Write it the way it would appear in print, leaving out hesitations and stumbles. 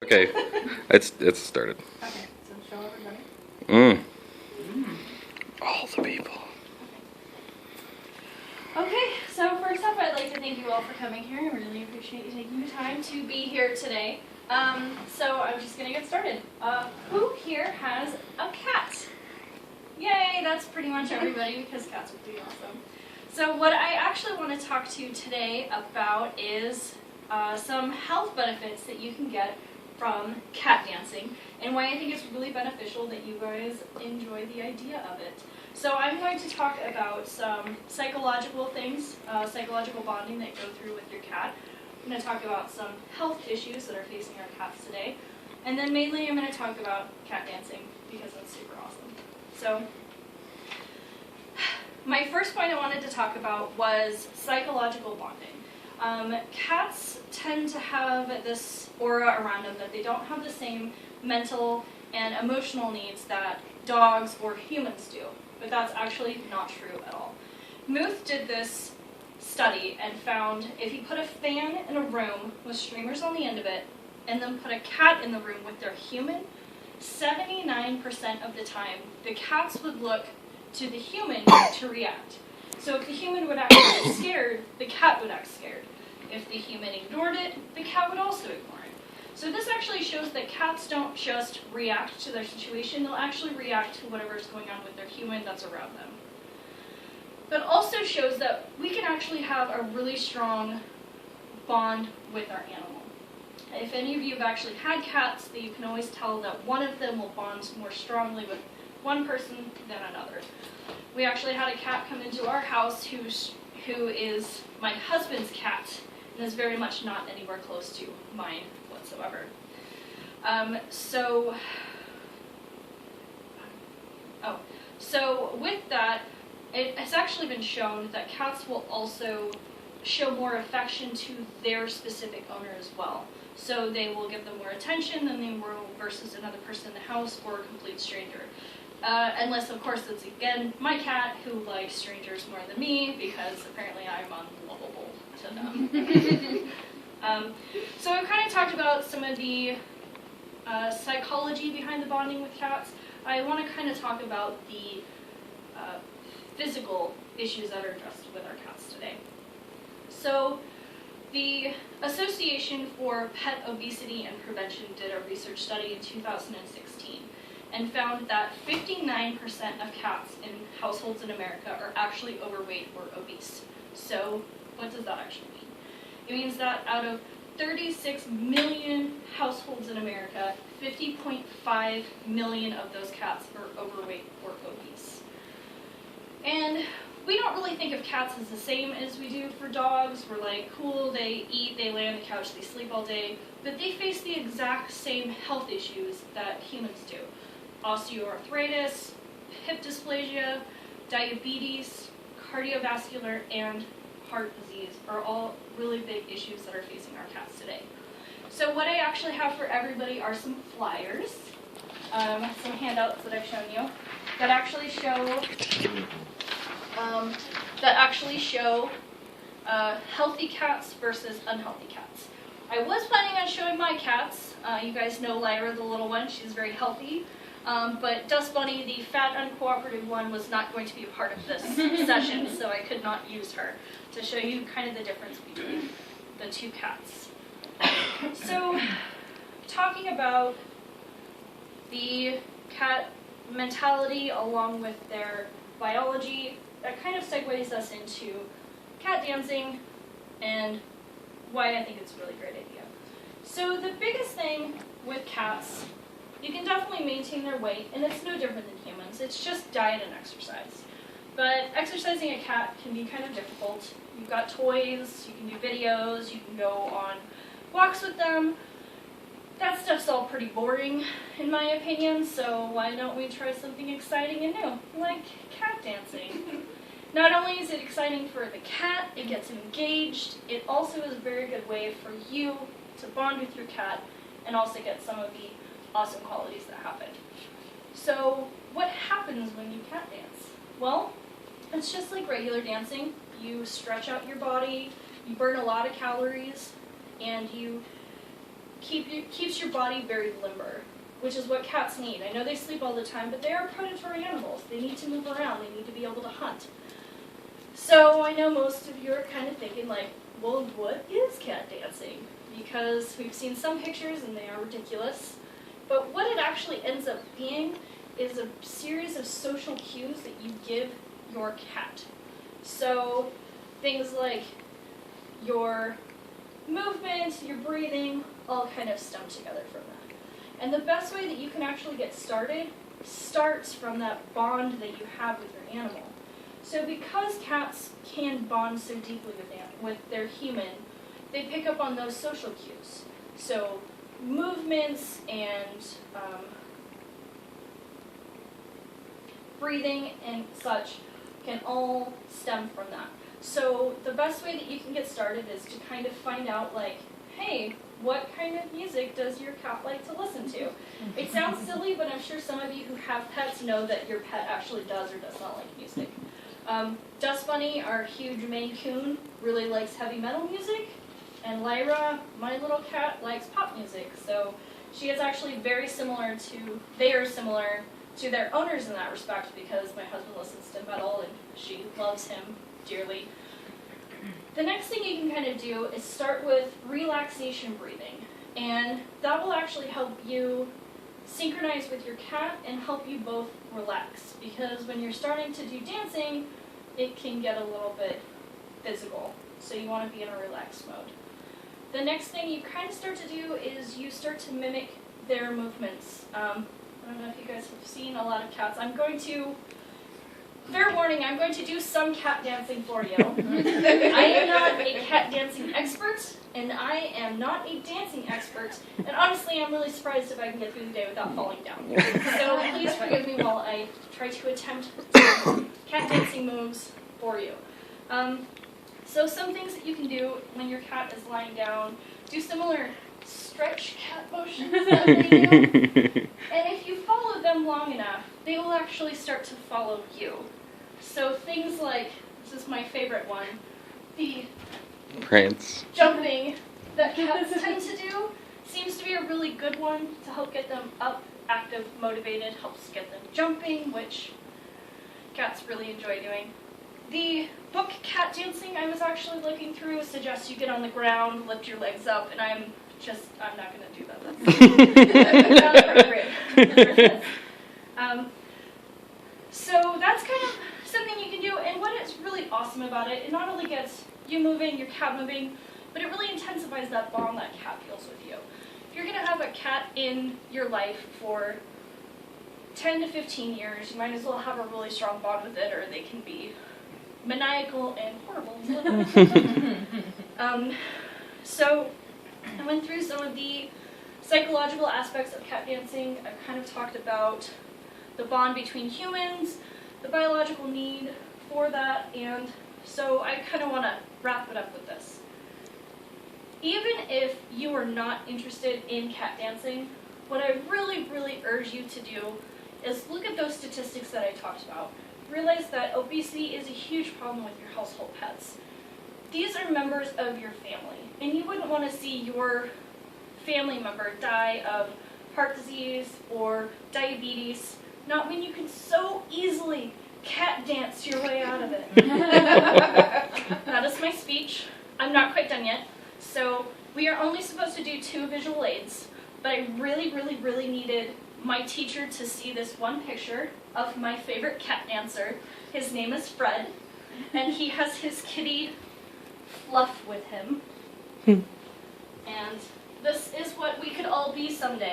Okay, it's started. Okay, so show everybody. All the people. Okay, so first off, I'd like to thank you all for coming here. I really appreciate you taking the time to be here today. So I'm just gonna get started. Who here has a cat? Yay, that's pretty much everybody because cats would be awesome. So what I actually want to talk to you today about is some health benefits that you can get from cat dancing and why I think it's really beneficial that you guys enjoy the idea of it. So I'm going to talk about some psychological things, psychological bonding that go through with your cat. I'm going to talk about some health issues that are facing our cats today. And then mainly I'm going to talk about cat dancing because that's super awesome. So my first point I wanted to talk about was psychological bonding. Cats tend to have this aura around them that they don't have the same mental and emotional needs that dogs or humans do, but that's actually not true at all. Muth did this study and found if you put a fan in a room with streamers on the end of it and then put a cat in the room with their human, 79% of the time the cats would look to the human to react. So if the human would act scared, the cat would act scared. If the human ignored it, the cat would also ignore it. So this actually shows that cats don't just react to their situation, they'll actually react to whatever's going on with their human that's around them. But also shows that we can actually have a really strong bond with our animal. If any of you have actually had cats, that you can always tell that one of them will bond more strongly with one person than another. We actually had a cat come into our house who is my husband's cat and is very much not anywhere close to mine whatsoever. So with that, it has actually been shown that cats will also show more affection to their specific owner as well. So they will give them more attention than they will versus another person in the house or a complete stranger. Unless, of course, it's, again, my cat who likes strangers more than me because apparently I'm unlovable to them. So I've kind of talked about some of the psychology behind the bonding with cats. I want to kind of talk about the physical issues that are addressed with our cats today. So the Association for Pet Obesity and Prevention did a research study in 2016 and found that 59% of cats in households in America are actually overweight or obese. So what does that actually mean? It means that out of 36 million households in America, 50.5 million of those cats are overweight or obese. And we don't really think of cats as the same as we do for dogs. We're like, cool, they eat, they lay on the couch, they sleep all day, but they face the exact same health issues that humans do. Osteoarthritis, hip dysplasia, diabetes, cardiovascular, and heart disease are all really big issues that are facing our cats today. So what I actually have for everybody are some flyers, some handouts that I've shown you that actually show healthy cats versus unhealthy cats. I was planning on showing my cats. You guys know Lyra, the little one. She's very healthy. But Dust Bunny, the fat, uncooperative one, was not going to be a part of this session, so I could not use her to show you kind of the difference between the two cats. So, talking about the cat mentality along with their biology, that kind of segues us into cat dancing and why I think it's a really great idea. So the biggest thing with cats, you can definitely maintain their weight, and it's no different than humans. It's just diet and exercise. But exercising a cat can be kind of difficult. You've got toys, you can do videos, you can go on walks with them. That stuff's all pretty boring, in my opinion, so why don't we try something exciting and new, like cat dancing? Not only is it exciting for the cat, it gets engaged, it also is a very good way for you to bond with your cat and also get some of the awesome qualities that happen. So what happens when you cat dance? Well, it's just like regular dancing. You stretch out your body, you burn a lot of calories, and you keeps your body very limber, which is what cats need. I know they sleep all the time, but they are predatory animals. They need to move around. They need to be able to hunt. So I know most of you are kind of thinking like, well, what is cat dancing? Because we've seen some pictures and they are ridiculous. But what it actually ends up being is a series of social cues that you give your cat. So things like your movement, your breathing, all kind of stem together from that. And the best way that you can actually get started starts from that bond that you have with your animal. So because cats can bond so deeply with their human, they pick up on those social cues. So movements and breathing and such can all stem from that. So the best way that you can get started is to kind of find out like, hey, what kind of music does your cat like to listen to? It sounds silly, but I'm sure some of you who have pets know that your pet actually does or does not like music. Dust Bunny, our huge Maine Coon, really likes heavy metal music, and Lyra, my little cat, likes pop music. So she is actually very similar to, they are similar to their owners in that respect because my husband listens to metal and she loves him dearly. The next thing you can kind of do is start with relaxation breathing, and that will actually help you synchronize with your cat and help you both relax, because when you're starting to do dancing, it can get a little bit physical, so you want to be in a relaxed mode. The next thing you kind of start to do is you start to mimic their movements. I don't know if you guys have seen a lot of cats. Fair warning, I'm going to do some cat dancing for you. I am not a cat dancing expert, and I am not a dancing expert, and honestly, I'm really surprised if I can get through the day without falling down. So please forgive me while I try to attempt cat dancing moves for you. So some things that you can do when your cat is lying down, do similar stretch cat motions that they do. And if you follow them long enough, they will actually start to follow you. So things like, this is my favorite one, the Prance. jumping that cats tend to do seems to be a really good one to help get them up, active, motivated, helps get them jumping, which cats really enjoy doing. The book Cat Dancing I was actually looking through suggests you get on the ground, lift your legs up, and I'm not going to do that. That's not appropriate. So that's kind of something you can do, and what is really awesome about it, it not only gets you moving, your cat moving, but it really intensifies that bond that cat feels with you. If you're going to have a cat in your life for 10 to 15 years, you might as well have a really strong bond with it, or they can be maniacal and horrible. So I went through some of the psychological aspects of cat dancing. I kind of talked about the bond between humans, the biological need for that, and so I kind of want to wrap it up with this. Even if you are not interested in cat dancing, what I really, really urge you to do is look at those statistics that I talked about. Realize that obesity is a huge problem with your household pets. These are members of your family, and you wouldn't want to see your family member die of heart disease or diabetes, not when you can so easily cat dance your way out of it. That is my speech. I'm not quite done yet. So we are only supposed to do 2 visual aids, but I really, really, really needed my teacher to see this one picture of my favorite cat dancer. His name is Fred, and he has his kitty Fluff with him. And this is what we could all be someday.